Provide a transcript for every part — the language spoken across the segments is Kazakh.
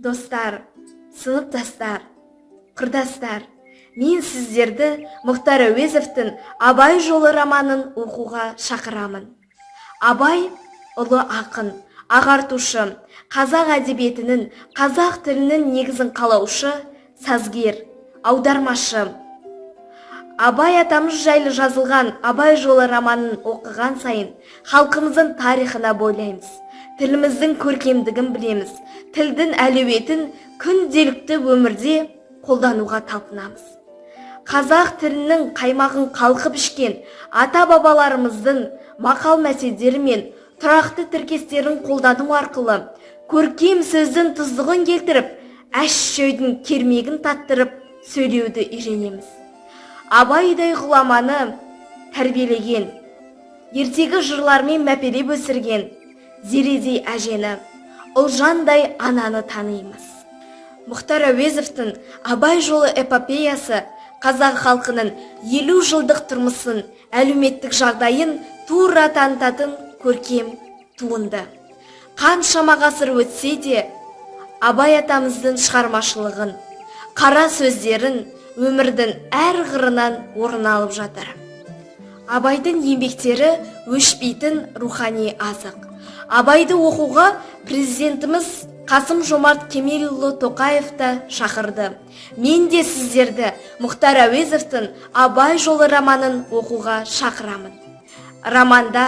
Достар, сыныптастар, құрдастар, мен сіздерді Мұхтар Әуезовтің Абай жолы романын оқуға шақырамын. Абай ұлы ақын, ағартушы, қазақ әдебиетінің, қазақ тілінің негізін қалаушы, сазгер, аудармашы. Абай атамыз жайлы жазылған Абай жолы романын оқыған сайын халқымыздың тарихына бойлаймыз. Тіліміздің көркемдігін білеміз. Тілдің әлеуетін күнделікті өмірде қолдануға талпынамыз. Қазақ тілінің қаймағын қалқып ішкен ата-бабаларымыздың мақал мәтелдері мен тұрақты тіркестерін қолдану арқылы көркем сөздің тұздығын келтіріп, әш-шөйдің кермегін таттырып сөйлеуді үйренеміз. Абайдай ғұламаны тәрбиелеген, ертегі жырлармен мәпелеп өсірген Зередей әжені, Ұлжандай ананы танимыз. Мұхтар Әуезовтің Абай жолы эпопеясы қазақ халқының 50 жылдық тұрмысын, әлеуметтік жағдайын тура танытатын көркем туынды. Қаншама ғасыр өтсе де, Абай атамыздың шығармашылығын, қара сөздерін өмірдің әр қырынан орын алып жатыр. Абайдың еңбектері өшпейтін рухани азық. Абайды оқуға президентіміз Қасым-Жомарт Кемелұлы Тоқаевты шақырды. Мен де сіздерді Мұхтар Әуезовтың Абай жолы романын оқуға шақырамын. Романда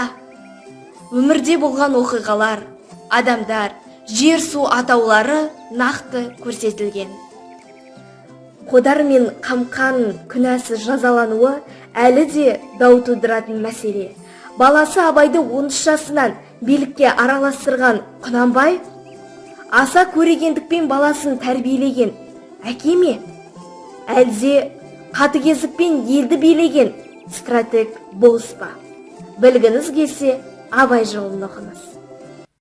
өмірде болған оқиғалар, адамдар, жер-су атаулары нақты көрсетілген. Қодар мен Қамқаның күнәсіз жазалануы әлі де дау тудыратын мәселе. Баласы Абайды 13 жасынан билікке араластырған Құнанбай аса көрегендікпен баласын тәрбиелеген әке ме? Әлде қатыгездікпен елді билеген стратег болыс па? Білгіңіз келсе, Абай жолын оқыңыз.